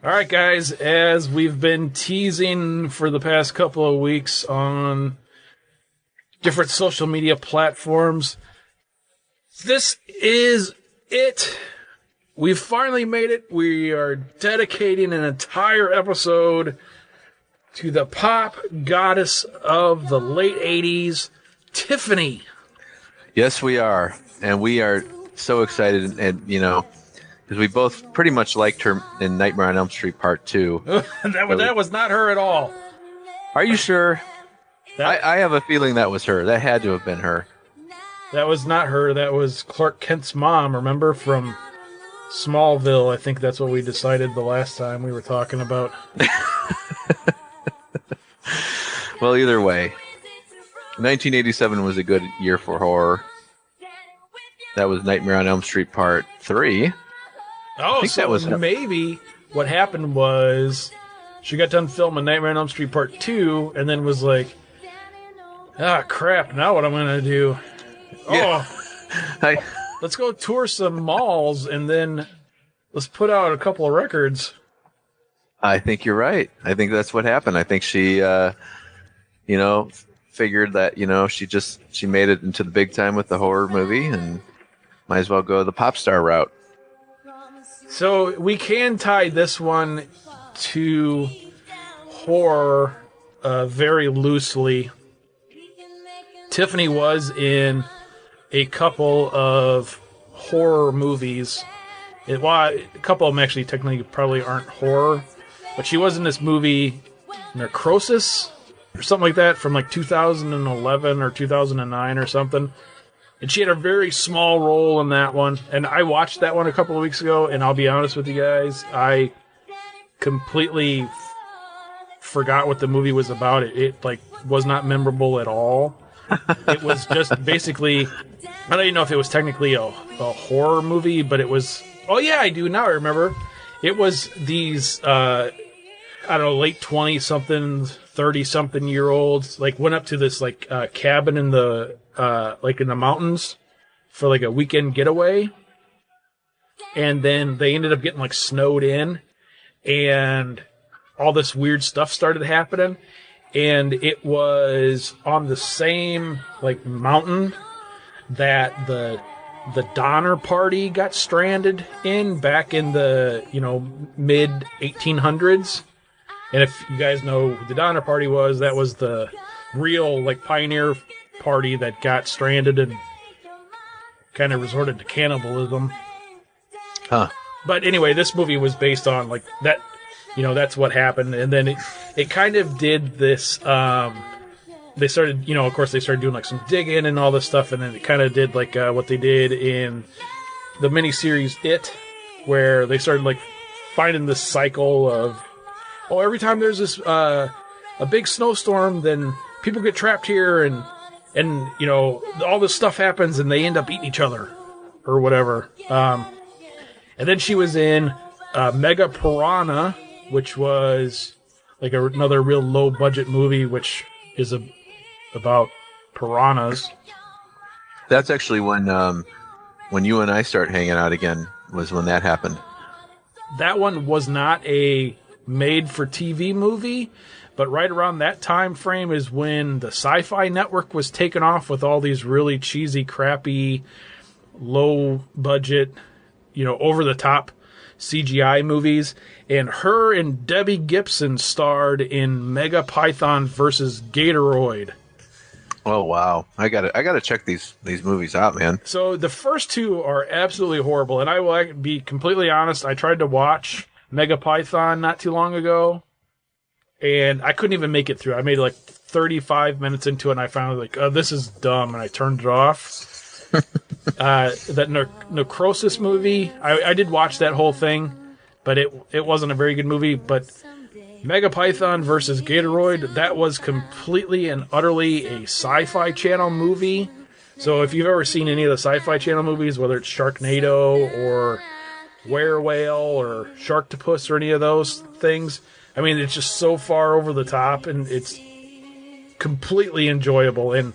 All right, guys, as we've been teasing for the past couple of weeks on different social media platforms, this is it. We've finally made it. We are dedicating an entire episode to the pop goddess of the late 80s, Tiffany. Yes, we are. And we are so excited, and because we both pretty much liked her in Nightmare on Elm Street Part 2. that was not her at all. Are you sure? I have a feeling that was her. That had to have been her. That was not her. That was Clark Kent's mom, remember, from Smallville. I think that's what we decided the last time we were talking about. Well, either way, 1987 was a good year for horror. That was Nightmare on Elm Street Part 3. Oh, so that was maybe what happened was she got done filming Nightmare on Elm Street Part 2 and then was like, crap, now what I'm going to do? Yeah. Oh, let's go tour some malls and then let's put out a couple of records. I think you're right. I think that's what happened. I think she, figured that, she made it into the big time with the horror movie and might as well go the pop star route. So we can tie this one to horror very loosely. Tiffany was in a couple of horror movies. A couple of them actually technically probably aren't horror, but she was in this movie Necrosis or something like that from like 2011 or 2009 or something. And she had a very small role in that one. And I watched that one a couple of weeks ago, and I'll be honest with you guys, I completely forgot what the movie was about. It was not memorable at all. It was just basically, I don't even know if it was technically a horror movie, but it was, oh yeah, I do, now I remember. It was these, late 20-something, 30-something year olds, went up to this, cabin in the, in the mountains for, a weekend getaway. And then they ended up getting, snowed in. And all this weird stuff started happening. And it was on the same, mountain that the Donner Party got stranded in back in the, mid-1800s. And if you guys know who the Donner Party was, that was the real, pioneer party that got stranded and kind of resorted to cannibalism. Huh. But anyway, this movie was based on, that, that's what happened. And then it kind of did this, they started, of course they started doing, some digging and all this stuff, and then it kind of did, what they did in the miniseries It, where they started, finding this cycle of, every time there's this a big snowstorm, then people get trapped here, and all this stuff happens, and they end up eating each other, or whatever. And then she was in Mega Piranha, which was another real low budget movie, which is about piranhas. That's actually when you and I start hanging out again, was when that happened. That one was not a made-for-TV movie, but right around that time frame is when the Sci-Fi Network was taken off with all these really cheesy, crappy, low-budget, over-the-top CGI movies. And her and Debbie Gibson starred in Mega Python vs. Gatoroid. Oh wow! I gotta check these movies out, man. So the first two are absolutely horrible, and I will be completely honest. I tried to watch Mega Python not too long ago, and I couldn't even make it through. I made 35 minutes into it, and I finally this is dumb, and I turned it off. That Necrosis movie, I did watch that whole thing, but it wasn't a very good movie. But Mega Python versus Gatoroid, that was completely and utterly a Sci-Fi Channel movie. So if you've ever seen any of the Sci-Fi Channel movies, whether it's Sharknado or Werewhale or Sharktopus or any of those things, I mean, it's just so far over the top, and it's completely enjoyable. And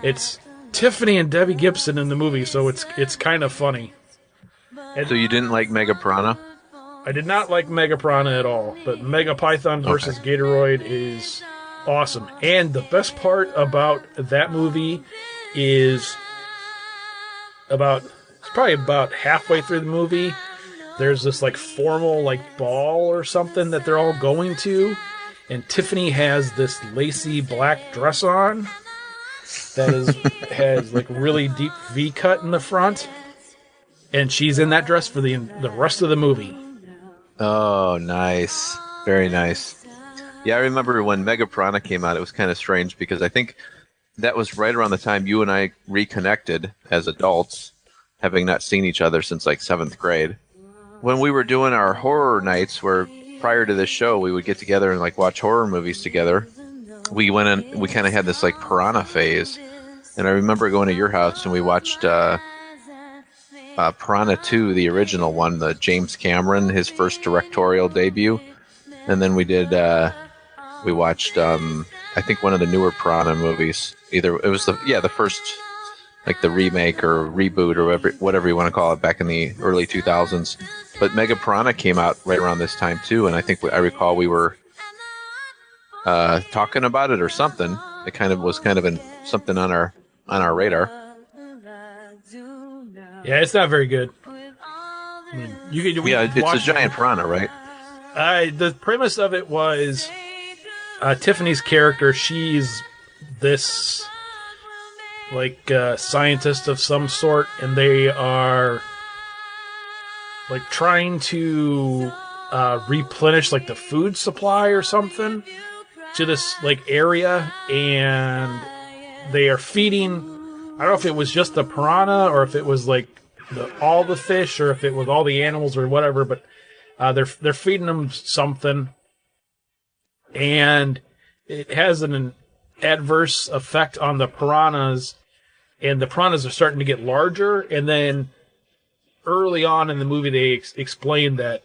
it's Tiffany and Debbie Gibson in the movie, so it's kind of funny. So you didn't like Mega Piranha? I did not like Mega Piranha at all, but Mega Python versus Gatoroid is awesome. And the best part about that movie is it's probably about halfway through the movie, there's this like formal like ball or something that they're all going to, and Tiffany has this lacy black dress on that has like really deep V cut in the front, and she's in that dress for the rest of the movie. Oh, nice. Very nice. Yeah, I remember when Mega Piranha came out, it was kind of strange because I think that was right around the time you and I reconnected as adults, having not seen each other since like 7th grade. When we were doing our horror nights, where prior to this show we would get together and like watch horror movies together, we went in, we kind of had this like Piranha phase. And I remember going to your house and we watched Piranha 2, the original one, the James Cameron, his first directorial debut. And then we watched, I think one of the newer Piranha movies. Either it was the first, like the remake or reboot or whatever you want to call it, back in the early 2000s. But Mega Piranha came out right around this time too, and I think I recall we were talking about it or something. It was kind of something on our radar. Yeah, it's not very good. It's a giant piranha, right? The premise of it was Tiffany's character. She's this like scientist of some sort, and they are like trying to replenish like the food supply or something to this like area, and they are feeding. I don't know if it was just the piranha or if it was like all the fish or if it was all the animals or whatever, but they're feeding them something, and it has an adverse effect on the piranhas, and the piranhas are starting to get larger. And then early on in the movie, they explain that,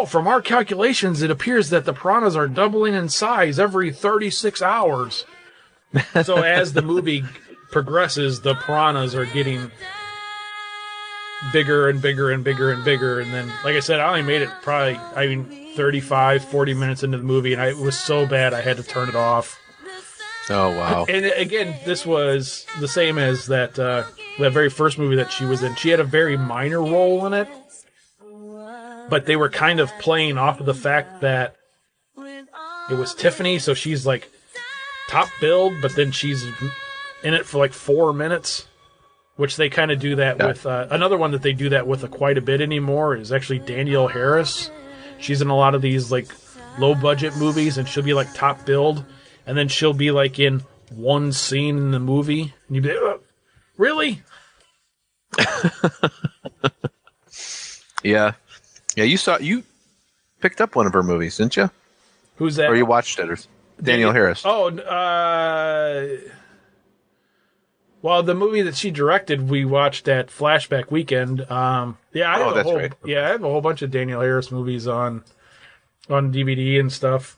from our calculations, it appears that the piranhas are doubling in size every 36 hours. So as the movie progresses, the piranhas are getting bigger and bigger and bigger and bigger. And then, like I said, I only made it probably, 35, 40 minutes into the movie, and it was so bad I had to turn it off. Oh, wow. And again, this was the same as that very first movie that she was in. She had a very minor role in it, but they were kind of playing off of the fact that it was Tiffany, so she's like top billed, but then she's in it for like 4 minutes, which they kind of do that with. Another one that they do that with quite a bit anymore is actually Danielle Harris. She's in a lot of these like low budget movies, and she'll be like top billed, and then she'll be like in one scene in the movie, and you'd be like, really? Yeah. You picked up one of her movies, didn't you? Who's that? Or you watched it? Or Danielle Harris. Oh, well, the movie that she directed, we watched at Flashback Weekend. I have a whole bunch of Danielle Harris movies on DVD and stuff.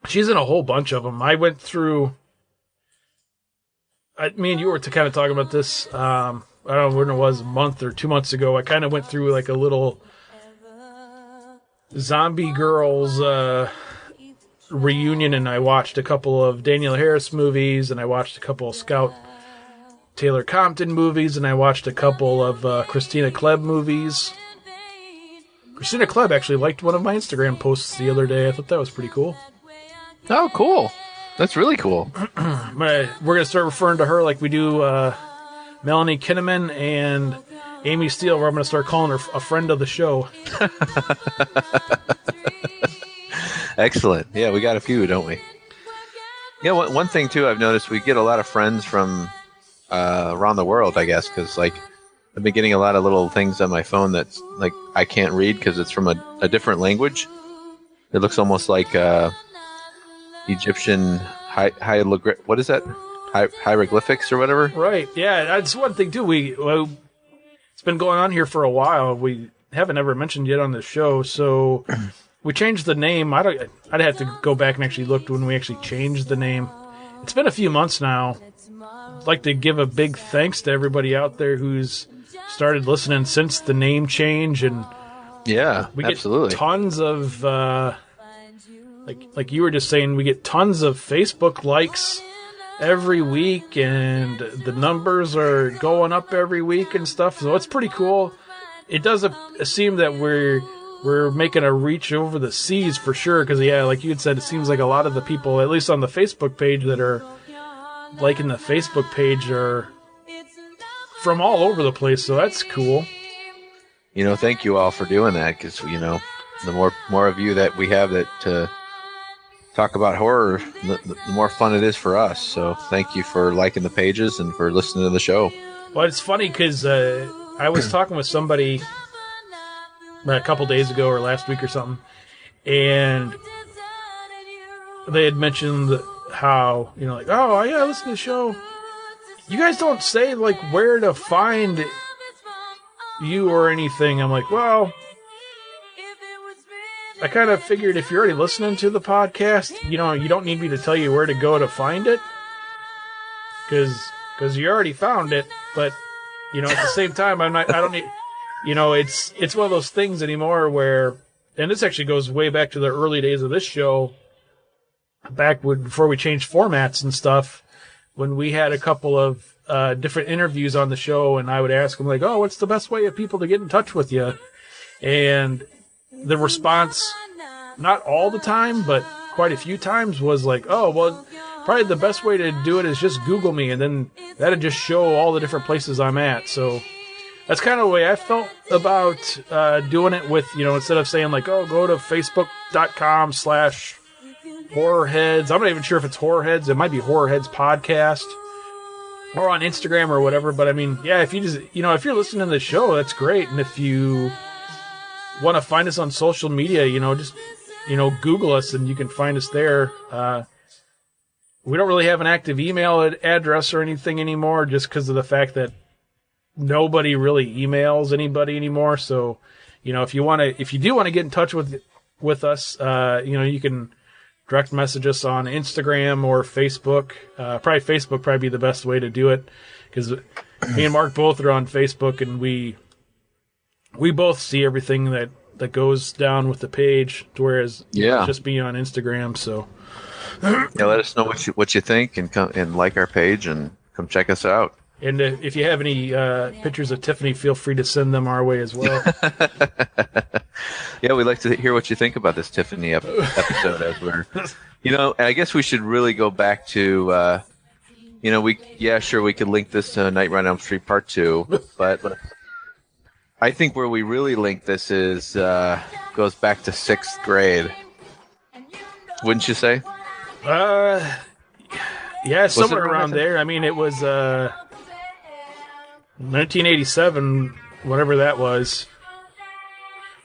She's in a whole bunch of them. I went through. Me and you were kind of talking about this. I don't know when it was, a month or 2 months ago. I kind of went through like a little Zombie Girls reunion, and I watched a couple of Danielle Harris movies, and I watched a couple of Scout Taylor Compton movies, and I watched a couple of Christina Klebb movies. Christina Klebb actually liked one of my Instagram posts the other day. I thought that was pretty cool. Oh, cool. That's really cool. We're going to start referring to her like we do Melanie Kinnaman and Amy Steele, where I'm going to start calling her a friend of the show. Excellent. Yeah, we got a few, don't we? Yeah, one thing, too, I've noticed, we get a lot of friends from around the world, I guess, because, like, I've been getting a lot of little things on my phone that's, like, I can't read because it's from a different language. It looks almost like Egyptian what is that? Hieroglyphics or whatever? Right, yeah, that's one thing, too. It's been going on here for a while. We haven't ever mentioned yet on the show, so we changed the name. I'd have to go back and actually look when we actually changed the name. It's been a few months now. I'd like to give a big thanks to everybody out there who's started listening since the name change, and Yeah, We absolutely. get tons of, like you were just saying, we get tons of Facebook likes every week, and the numbers are going up every week and stuff. So it's pretty cool. It does seem that we're making a reach over the seas for sure. Because yeah, like you had said, it seems like a lot of the people, at least on the Facebook page, that are liking the Facebook page are from all over the place. So that's cool. Thank you all for doing that, because the more of you that we have that talk about horror, the more fun it is for us. So thank you for liking the pages and for listening to the show. Well, it's funny because I was talking with somebody a couple days ago or last week or something, and they had mentioned how, like, oh, yeah, listen to the show. You guys don't say, like, where to find you or anything. I'm like, well, I kind of figured if you're already listening to the podcast, you don't need me to tell you where to go to find it, because you already found it. But at the same time, I don't need, it's one of those things anymore where, and this actually goes way back to the early days of this show, before we changed formats and stuff, when we had a couple of different interviews on the show, and I would ask them, like, oh, what's the best way of people to get in touch with you? And the response, not all the time, but quite a few times, was like, oh, well, probably the best way to do it is just Google me, and then that'd just show all the different places I'm at. So that's kind of the way I felt about doing it with, instead of saying, like, oh, go to facebook.com/horrorheads. I'm not even sure if it's horrorheads. It might be horrorheads podcast, or on Instagram or whatever. But I mean, yeah, if you just, if you're listening to the show, that's great. And if you want to find us on social media, just, Google us and you can find us there. We don't really have an active email address or anything anymore, just because of the fact that nobody really emails anybody anymore. So, if you do want to get in touch with us, you can direct message us on Instagram or Facebook. Probably Facebook probably be the best way to do it, because me and Mark both are on Facebook, and we both see everything that goes down with the page, whereas just being on Instagram. So yeah, let us know what you think, and come and like our page and come check us out. And if you have any pictures of Tiffany, feel free to send them our way as well. Yeah, we'd like to hear what you think about this Tiffany episode. As we're, I guess we should really go back to, we could link this to Nightmare on Elm Street Part 2, but I think where we really link this is goes back to 6th grade. Wouldn't you say? Yeah, somewhere around there. I mean, it was 1987, whatever that was.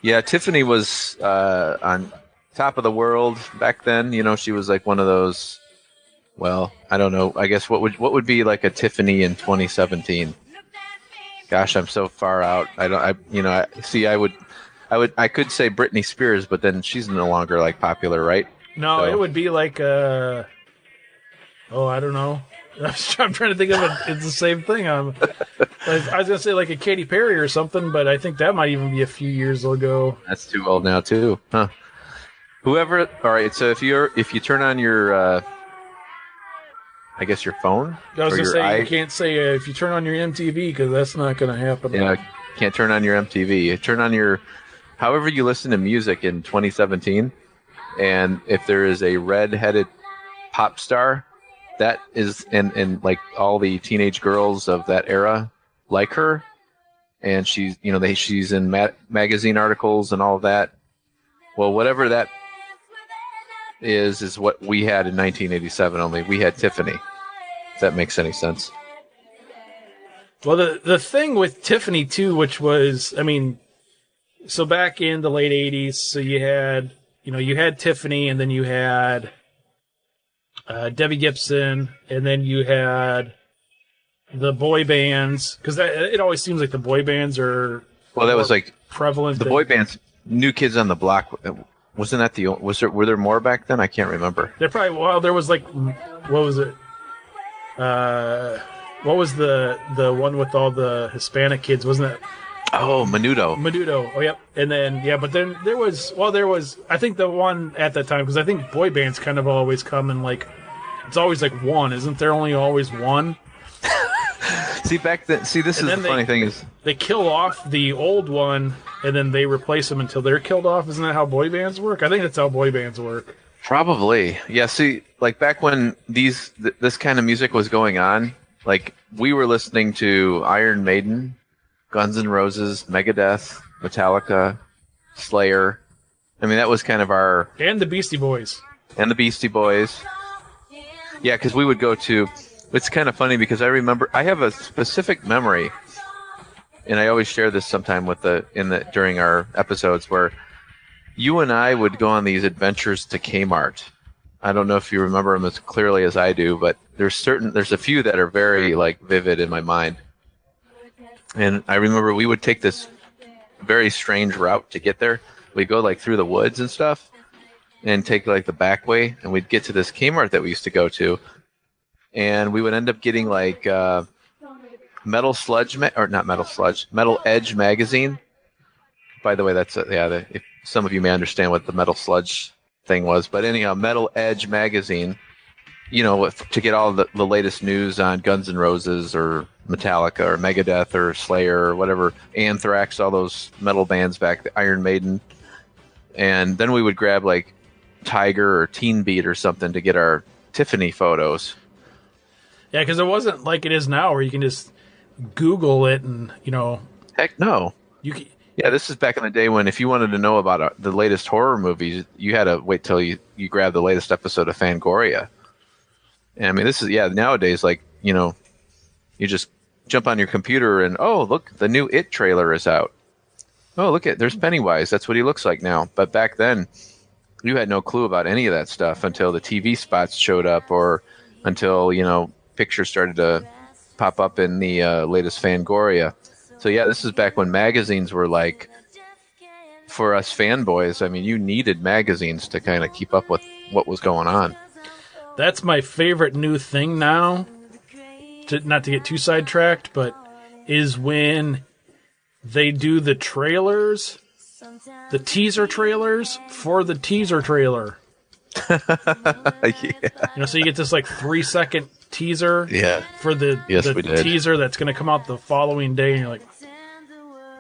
Yeah, Tiffany was on top of the world back then. She was like one of those. Well, I don't know. I guess what would be like a Tiffany in 2017? Gosh, I'm so far out. I could say Britney Spears, but then she's no longer like popular, right? No, so it would be like I don't know. I'm trying to think of it. It's the same thing. I was gonna say like a Katy Perry or something, but I think that might even be a few years ago. That's too old now too, huh? Whoever. All right. So if you turn on your, I guess your phone. I was gonna say you can't say if you turn on your MTV, because that's not gonna happen. Yeah, can't turn on your MTV. You turn on your, however you listen to music in 2017, and if there is a red-headed pop star. That is, and like all the teenage girls of that era like her, and she's, she's in magazine articles and all of that. Well, whatever that is what we had in 1987. Only we had Tiffany. If that makes any sense. Well, the thing with Tiffany too, which was, I mean, so back in the late 80s, so you had Tiffany, and then you had Debbie Gibson, and then you had the boy bands, because it always seems like the boy bands are that was like prevalent. The boy bands, New Kids on the Block, wasn't that were there more back then? I can't remember. There was like, what was it? What was the one with all the Hispanic kids? Wasn't it? Oh, Menudo. Menudo. Oh, yep. And then, yeah, but then there was, I think the one at that time, because I think boy bands kind of always come in like, it's always like one. Isn't there only always one? See, back then, this is the funny thing is, they kill off the old one, and then they replace them until they're killed off. Isn't that how boy bands work? I think that's how boy bands work. probably. Yeah, see, like back when this kind of music was going on, like we were listening to Iron Maiden, Guns N' Roses, Megadeth, Metallica, Slayer. I mean, that was kind of our... And the Beastie Boys. And the Beastie Boys. Yeah, because we would go to... It's kind of funny because I remember... I have a specific memory, and I always share this sometime during our episodes, where you and I would go on these adventures to Kmart. I don't know if you remember them as clearly as I do, but there's a few that are very like vivid in my mind. And I remember we would take this very strange route to get there. We'd go like through the woods and stuff and take like the back way, and we'd get to this Kmart that we used to go to, and we would end up getting like Metal Edge magazine. By the way, that's if some of you may understand what the Metal Sludge thing was, but anyhow, Metal Edge magazine, to get all the latest news on Guns N' Roses or Metallica or Megadeth or Slayer or whatever, Anthrax, all those metal bands back, the Iron Maiden. And then we would grab like Tiger or Teen Beat or something to get our Tiffany photos. Yeah, because it wasn't like it is now where you can just Google it and, Heck no. Yeah, this is back in the day when if you wanted to know about the latest horror movies, you had to wait till you grabbed the latest episode of Fangoria. And I mean, this is, nowadays, like, you just jump on your computer and, oh, look, the new It trailer is out. Oh, look there's Pennywise. That's what he looks like now. But back then, you had no clue about any of that stuff until the TV spots showed up or until, pictures started to pop up in the latest Fangoria. So, yeah, this is back when magazines were like, for us fanboys, I mean, you needed magazines to kind of keep up with what was going on. That's my favorite new thing now, not to get too sidetracked, but is when they do the trailers, the teaser trailers for the teaser trailer. Yeah. So you get this like 3-second teaser for the teaser that's going to come out the following day, and you're like,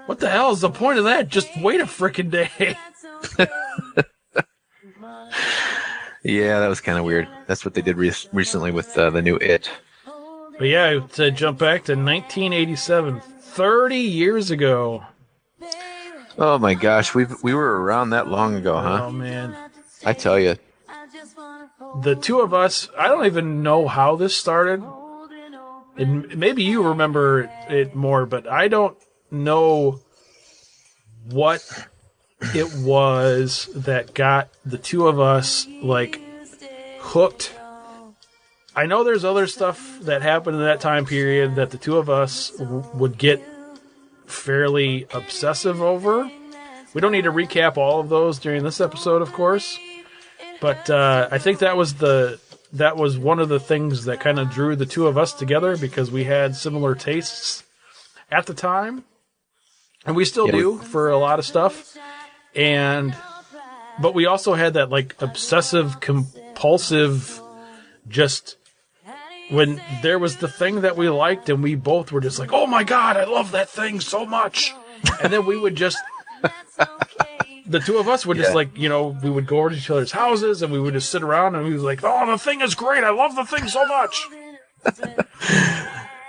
what the hell is the point of that? Just wait a frickin' day. Yeah, that was kind of weird. That's what they did recently with the new It. But yeah, to jump back to 1987, 30 years ago. Oh my gosh, we were around that long ago, huh? Oh man, I tell you. The two of us, I don't even know how this started. And maybe you remember it more, but I don't know what it was that got the two of us like hooked. I know there's other stuff that happened in that time period that the two of us would get fairly obsessive over. We don't need to recap all of those during this episode, of course, but I think that was one of the things that kind of drew the two of us together because we had similar tastes at the time, and we still do for a lot of stuff. But we also had that like obsessive compulsive, just when there was the thing that we liked and we both were just like, oh my God, I love that thing so much. And then we would just, the two of us would just like, we would go over to each other's houses and we would just sit around and we was like, oh, the thing is great. I love the thing so much.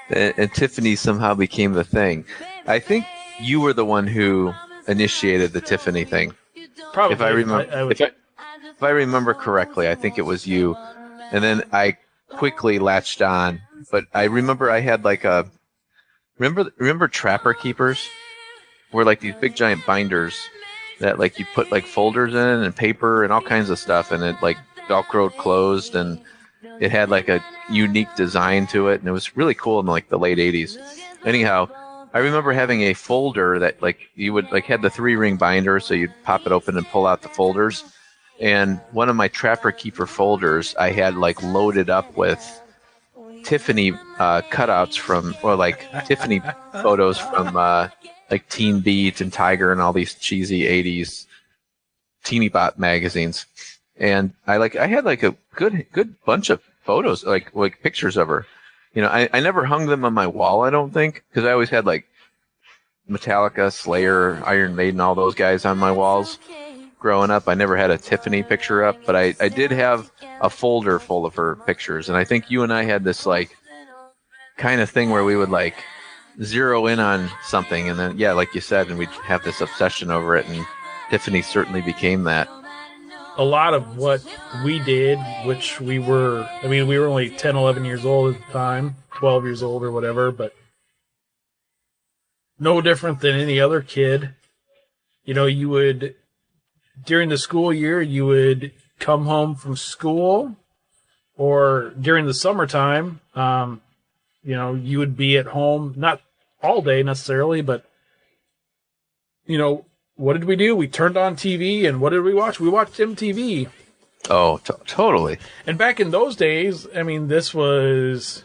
And Tiffany somehow became the thing. I think you were the one who initiated the Tiffany thing. Probably. If I remember correctly, I think it was you. And then I quickly latched on. But I remember I had like remember Trapper Keepers? Were like these big giant binders that like you put like folders in and paper and all kinds of stuff, and it like Velcroed closed, and it had like a unique design to it, and it was really cool in like the late 80s. Anyhow, I remember having a folder that like you would like had the 3-ring binder, so you'd pop it open and pull out the folders. And one of my Trapper Keeper folders I had like loaded up with Tiffany cutouts from, or like Tiffany photos from like Teen Beat and Tiger and all these cheesy 80s teeny bot magazines. And I had like a good bunch of photos, like pictures of her. You know, I never hung them on my wall, I don't think, because I always had like Metallica, Slayer, Iron Maiden, all those guys on my walls growing up. I never had a Tiffany picture up, but I did have a folder full of her pictures. And I think you and I had this like kind of thing where we would like zero in on something, and then, yeah, like you said, and we'd have this obsession over it, and Tiffany certainly became that. A lot of what we did, which we were only 10, 11 years old at the time, 12 years old or whatever, but no different than any other kid. You know, you would, during the school year, you would come home from school, or during the summertime, you know, you would be at home, not all day necessarily, but, you know, what did we do? We turned on TV, and what did we watch? We watched MTV. Oh, totally. And back in those days, I mean, this was,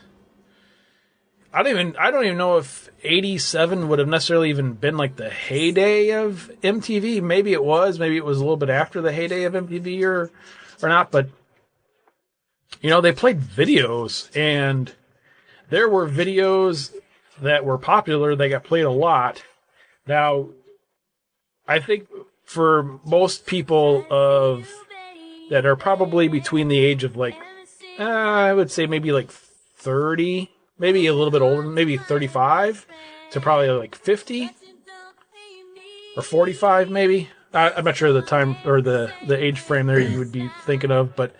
I don't even know if 87 would have necessarily even been like the heyday of MTV. Maybe it was a little bit after the heyday of MTV or not, but, you know, they played videos, and there were videos that were popular. They got played a lot. Now, I think for most people that are probably between the age of like, I would say maybe like 30, maybe a little bit older, maybe 35 to probably like 50 or 45 maybe. I'm not sure the time or the age frame there you would be thinking of, but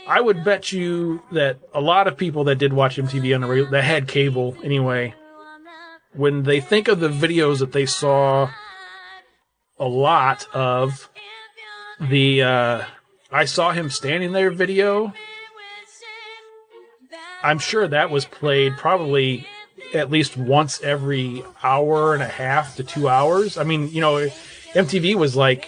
I would bet you that a lot of people that did watch MTV on the radio, that had cable anyway, when they think of the videos that they saw a lot of, the I Saw Him Standing There video, I'm sure that was played probably at least once every hour and a half to 2 hours. I mean, you know, MTV was like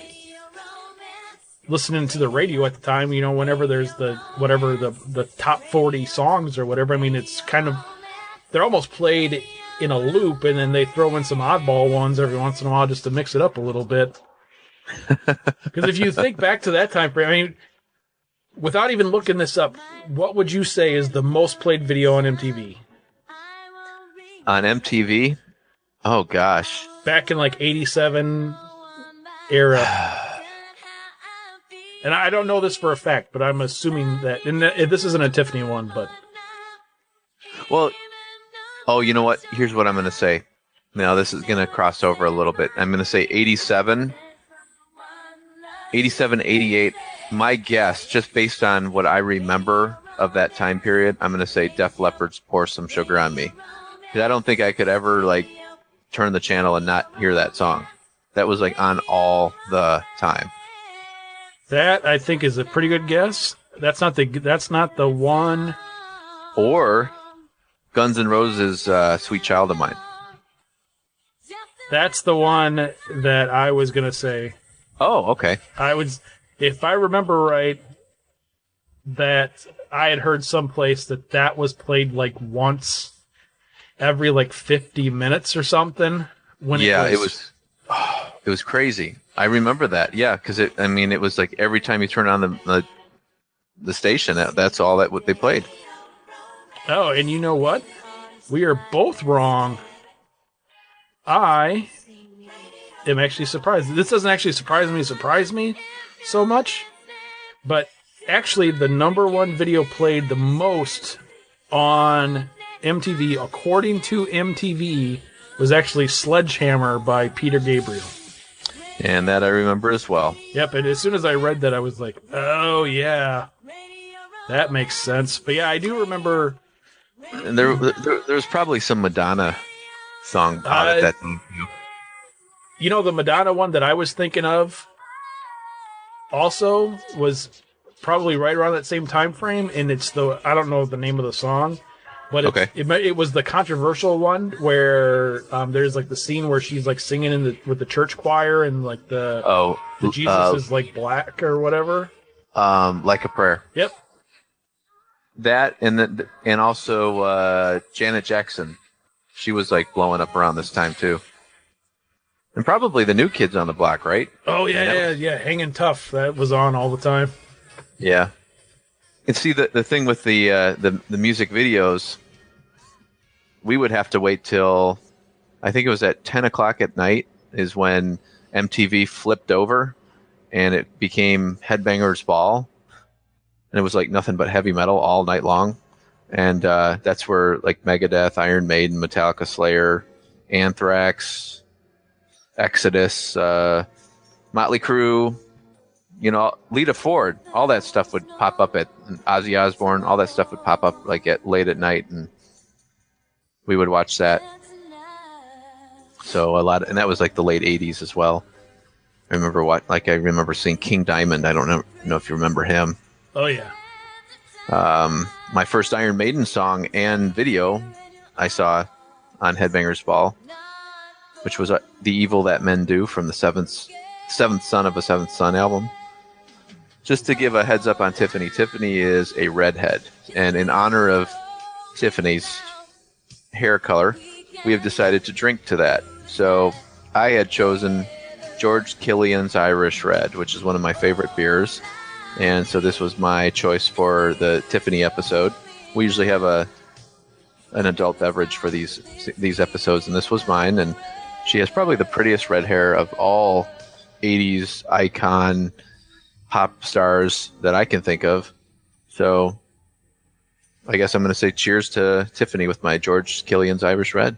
listening to the radio at the time, you know, whenever there's the top 40 songs or whatever. I mean, it's kind of, they're almost played in a loop, and then they throw in some oddball ones every once in a while just to mix it up a little bit. Because if you think back to that time frame, I mean, without even looking this up, what would you say is the most played video on MTV? On MTV? Oh, gosh. Back in like 87 era. And I don't know this for a fact, but I'm assuming that, and this isn't a Tiffany one, but. Well, oh, you know what? Here's what I'm going to say. Now, this is going to cross over a little bit. I'm going to say 87, 88. My guess, just based on what I remember of that time period, I'm going to say Def Leppard's Pour Some Sugar on Me. Because I don't think I could ever, like, turn the channel and not hear that song. That was, like, on all the time. That, I think, is a pretty good guess. That's not the one. Or Guns N' Roses' Sweet Child of Mine. That's the one that I was going to say. Oh, okay. If I remember right, that I had heard someplace that was played like once every like 50 minutes or something. It was crazy. I remember that. Yeah, because it was like every time you turn on the station, that's all that what they played. Oh, and you know what? We are both wrong. I am actually surprised. This doesn't actually surprise me so much, but actually the number one video played the most on MTV, according to MTV, was actually Sledgehammer by Peter Gabriel. And that I remember as well. Yep, and as soon as I read that, I was like, oh yeah, that makes sense. But yeah, I do remember. And there's probably some Madonna song out at that time. You know, the Madonna one that I was thinking of also was probably right around that same time frame, and I don't know the name of the song, but it was the controversial one where there's like the scene where she's like singing with the church choir, and like the Jesus is like black or whatever. Like a Prayer. Yep. That and also Janet Jackson. She was like blowing up around this time too. And probably the New Kids on the Block, right? Oh yeah. Hanging Tough. That was on all the time. Yeah. And see the thing with the music videos, we would have to wait till I think it was at 10 o'clock at night is when MTV flipped over and it became Headbangers Ball, and it was like nothing but heavy metal all night long. And that's where like Megadeth, Iron Maiden, Metallica, Slayer, Anthrax, Exodus, Motley Crue, Lita Ford, all that stuff would pop up at Ozzy Osbourne, all that stuff would pop up like at late at night, and we would watch that. So and that was like the late '80s as well. I remember seeing King Diamond. I don't know if you remember him. Oh yeah. My first Iron Maiden song and video I saw on Headbangers Ball, which was "The Evil That Men Do" from the Seventh Son of a Seventh Son album. Just to give a heads up on Tiffany, Tiffany is a redhead, and in honor of Tiffany's hair color, we have decided to drink to that. So I had chosen George Killian's Irish Red, which is one of my favorite beers. And so this was my choice for the Tiffany episode. We usually have an adult beverage for these episodes, and this was mine. And she has probably the prettiest red hair of all 80s icon pop stars that I can think of. So I guess I'm going to say cheers to Tiffany with my George Killian's Irish Red.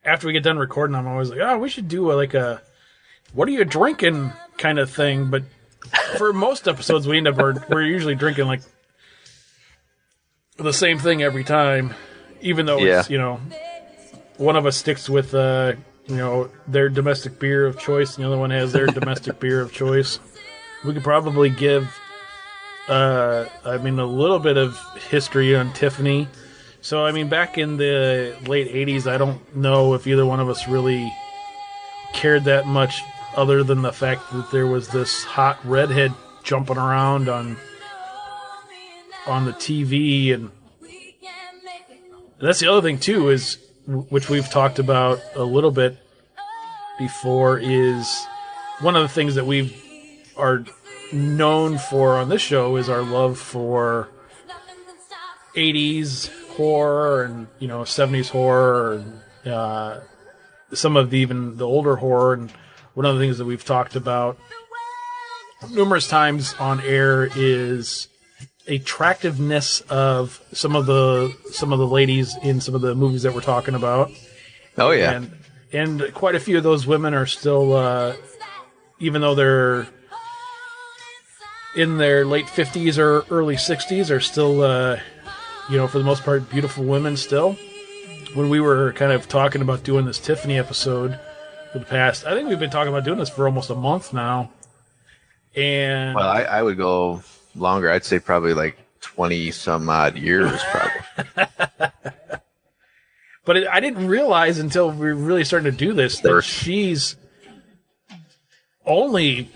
After we get done recording, I'm always like, oh, we should do a what are you drinking kind of thing. But for most episodes, we're usually drinking like the same thing every time, even though it's, one of us sticks with, their domestic beer of choice, and the other one has their domestic beer of choice. We could probably give, a little bit of history on Tiffany. So, back in the late 80s, I don't know if either one of us really cared that much, other than the fact that there was this hot redhead jumping around on the TV. And that's the other thing, too, is, which we've talked about a little bit before, is one of the things that we are known for on this show is our love for 80s horror and 70s horror and some of even the older horror. And one of the things that we've talked about numerous times on air is attractiveness of some of the ladies in some of the movies that we're talking about. Oh yeah, and quite a few of those women are still, even though they're in their late 50s or early 60s, are still, for the most part, beautiful women still. When we were kind of talking about doing this Tiffany episode for the past, I think we've been talking about doing this for almost a month now. And well, I would go longer. I'd say probably like 20 some odd years, probably. But I didn't realize until we were really starting to do this that she's only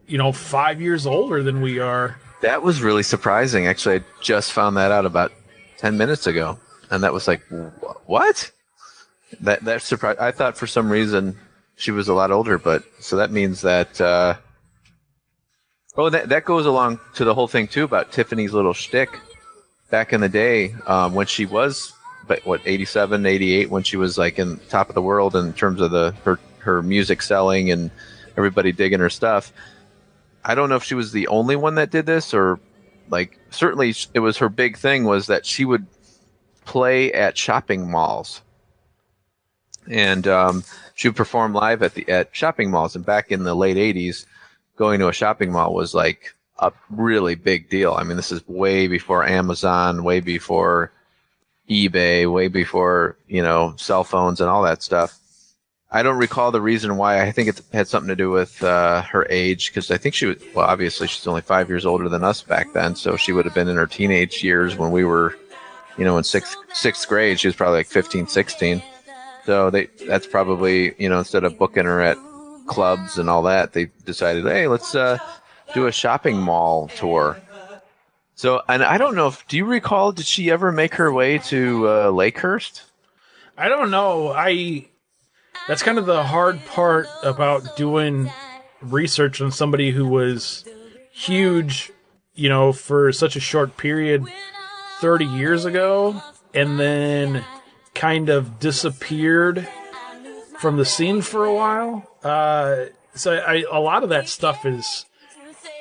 5 years older than we are. That was really surprising. Actually, I just found that out about 10 minutes ago. And that was like, what? That surprised. I thought for some reason she was a lot older, but so that means that, that goes along to the whole thing too about Tiffany's little shtick back in the day, when she was, 87, 88, when she was like in top of the world in terms of her music selling and everybody digging her stuff. I don't know if she was the only one that did this, or like certainly it was her big thing was that she would play at shopping malls, and she would perform live at shopping malls. And back in the late 80s, going to a shopping mall was like a really big deal. I mean, this is way before Amazon, way before eBay, way before cell phones and all that stuff. I don't recall the reason why. I think it had something to do with her age, because I think she was, well, obviously she's only 5 years older than us back then, so she would have been in her teenage years when we were, in sixth grade. She was probably like 15, 16. So that's probably, instead of booking her at clubs and all that, they decided, hey, let's do a shopping mall tour. So, and I don't know do you recall, did she ever make her way to Lakehurst? I don't know. that's kind of the hard part about doing research on somebody who was huge, for such a short period 30 years ago, and then kind of disappeared from the scene for a while. A lot of that stuff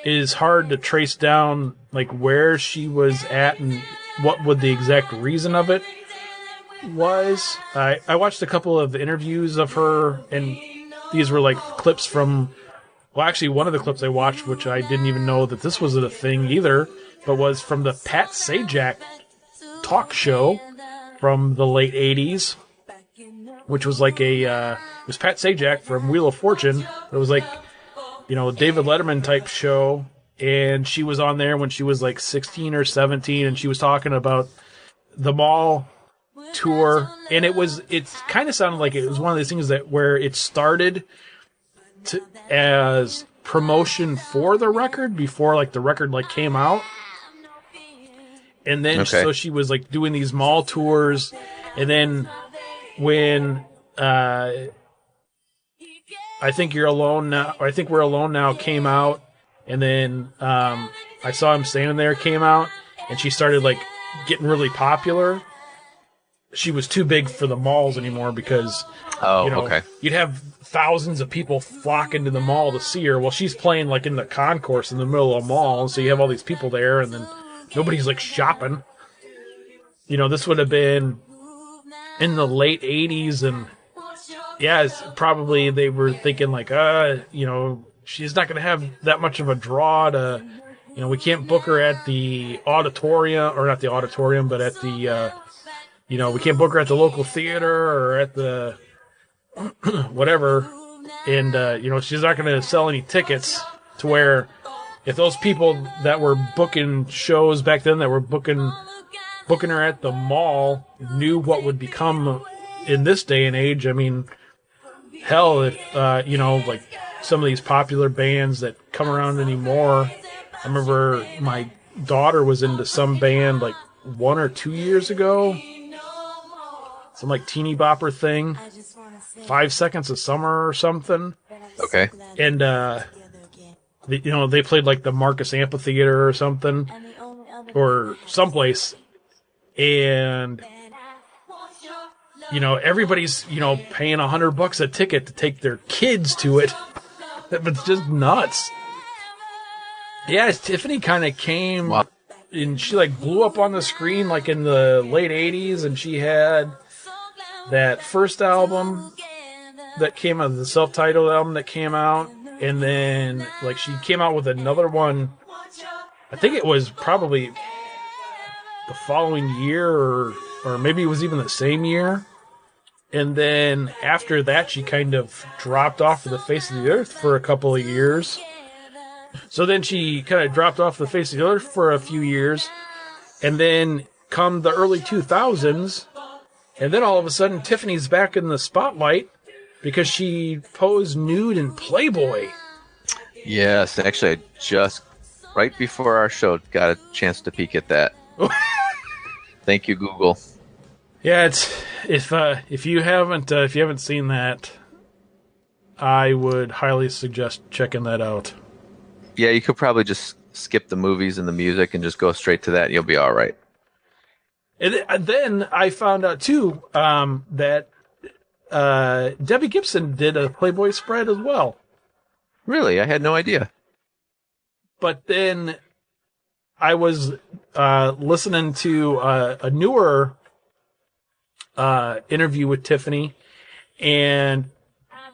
is hard to trace down, like where she was at and what would the exact reason of it was. I watched a couple of interviews of her, and these were like clips from, well, actually one of the clips I watched, which I didn't even know that this was a thing either, but was from the Pat Sajak talk show from the late 80s, which was like it was Pat Sajak from Wheel of Fortune. It was like, David Letterman type show, and she was on there when she was like 16 or 17, and she was talking about the mall tour, and it kind of sounded like it was one of these things where it started as promotion for the record before like the record like came out, and then so she was like doing these mall tours, and then when I Think You're Alone Now, or I Think We're Alone Now came out, and then I Saw Him Standing There came out, and she started like getting really popular. She was too big for the malls anymore because you'd have thousands of people flock into the mall to see her. Well, she's playing like in the concourse in the middle of the mall, and so you have all these people there, and then nobody's like shopping. This would have been in the late 80s, and yeah, it's probably they were thinking like, she's not going to have that much of a draw to, we can't book her at the auditorium, or not the auditorium, but at the, we can't book her at the local theater or at the whatever. And, she's not going to sell any tickets to where if those people that were booking shows back then that were booking her at the mall knew what would become in this day and age. I mean, hell, if, like some of these popular bands that come around anymore, I remember my daughter was into some band like 1 or 2 years ago, some like teeny bopper thing, 5 Seconds of Summer or something. Okay. And, they played like the Marcus Amphitheater or something, or someplace, and everybody's, paying $100 a ticket to take their kids to it. It's just nuts. Yeah, Tiffany kind of came, wow, and she like blew up on the screen like in the late 80s, and she had that first album that came out, the self-titled album that came out, and then like she came out with another one. I think it was probably the following year, or maybe it was even the same year. And then after that, she kind of dropped off of the face of the earth for a couple of years. So then she kind of dropped off the face of the earth for a few years. And then come the early 2000s, and then all of a sudden Tiffany's back in the spotlight because she posed nude in Playboy. Yes, actually, I just, right before our show, got a chance to peek at that. Thank you, Google. Yeah, it's if you haven't seen that, I would highly suggest checking that out. Yeah, you could probably just skip the movies and the music and just go straight to that, and you'll be all right. And then I found out too that Debbie Gibson did a Playboy spread as well. Really, I had no idea. But then I was listening to a newer interview with Tiffany, and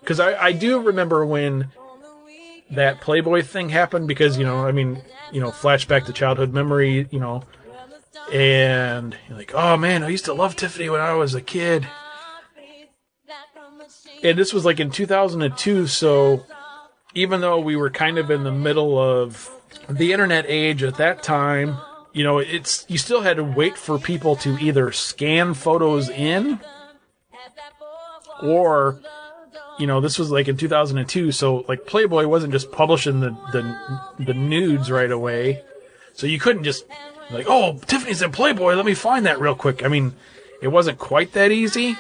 because I do remember when that Playboy thing happened, because flashback to childhood memory, and you're like, oh man, I used to love Tiffany when I was a kid. And this was like in 2002, so even though we were kind of in the middle of the internet age at that time, you still had to wait for people to either scan photos in, or, this was like in 2002, so like Playboy wasn't just publishing the nudes right away, so you couldn't just like, oh, Tiffany's in Playboy, let me find that real quick. I mean, it wasn't quite that easy.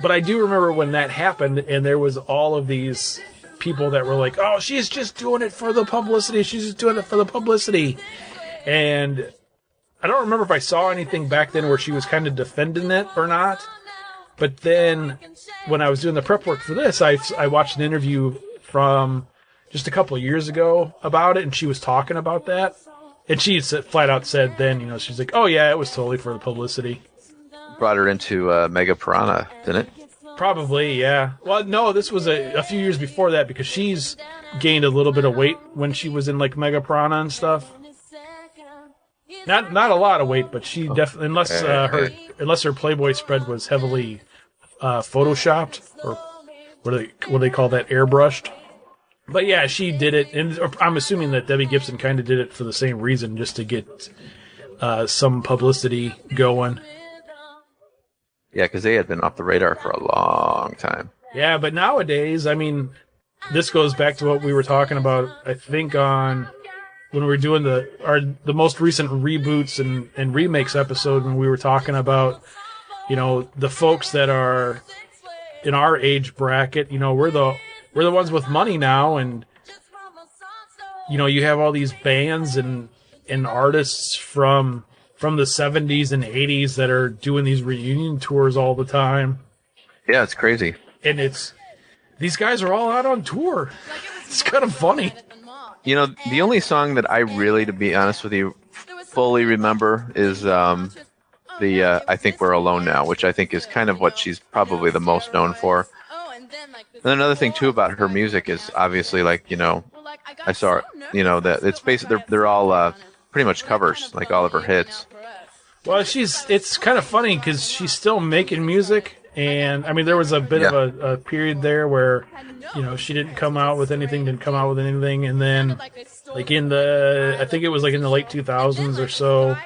But I do remember when that happened, and there was all of these people that were like, "Oh, she's just doing it for the publicity. She's just doing it for the publicity." And I don't remember if I saw anything back then where she was kind of defending it or not. But then when I was doing the prep work for this, I watched an interview from just a couple of years ago about it, and she was talking about that. And she flat out said then, she's like, "Oh, yeah, it was totally for the publicity." Brought her into Mega Piranha, didn't it? Probably, yeah. Well, no, this was a few years before that because she's gained a little bit of weight when she was in like Mega Piranha and stuff. Not a lot of weight, but she definitely, unless her Playboy spread was heavily photoshopped, or what do they call that, airbrushed. But yeah, she did it, and I'm assuming that Debbie Gibson kind of did it for the same reason, just to get some publicity going. Yeah, because they had been off the radar for a long time. Yeah, but nowadays, I mean, this goes back to what we were talking about, I think, on when we were doing the most recent reboots and remakes episode, when we were talking about, the folks that are in our age bracket. We're the ones with money now, and you have all these bands and artists from the 70s and 80s that are doing these reunion tours all the time. Yeah, it's crazy. And these guys are all out on tour. It's kind of funny. The only song that I really, to be honest with you, fully remember is the I Think We're Alone Now, which I think is kind of what she's probably the most known for. And another thing, too, about her music is obviously, I saw, that it's basically, they're all pretty much covers, like all of her hits. Well, it's kind of funny because she's still making music. And, I mean, there was a bit of a period there where, she didn't come out with anything. And then, like I think it was like in the late 2000s or so,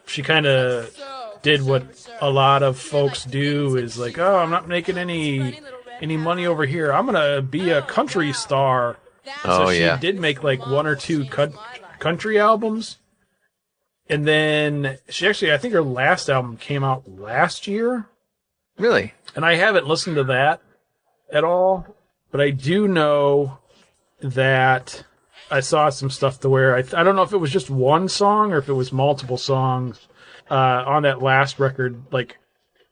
she kind of did what a lot of folks do, is like, "Oh, I'm not making any money over here. I'm going to be a country star." So she did make like one or two country albums. And then I think her last album came out last year. Really? And I haven't listened to that at all, but I do know that I saw some stuff to where I don't know if it was just one song or if it was multiple songs on that last record. Like,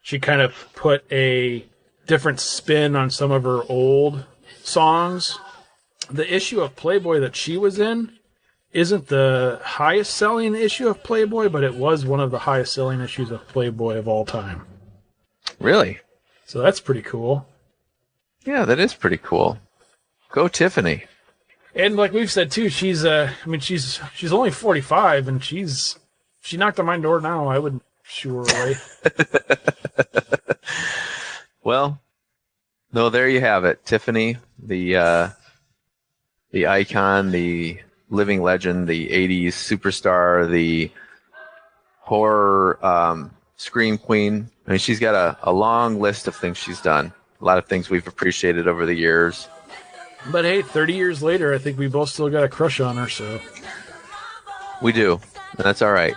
she kind of put a different spin on some of her old songs. The issue of Playboy that she was in isn't the highest selling issue of Playboy, but it was one of the highest selling issues of Playboy of all time. Really? So that's pretty cool. Yeah, that is pretty cool. Go Tiffany. And like we've said too, she's only 45, and she knocked on my door now. I wouldn't shoo her away. Well, no, there you have it. Tiffany, the icon, the living legend, the 80s superstar, the horror scream queen. I mean, she's got a long list of things she's done. A lot of things we've appreciated over the years. But hey, 30 years later, I think we both still got a crush on her, so. We do, and that's all right.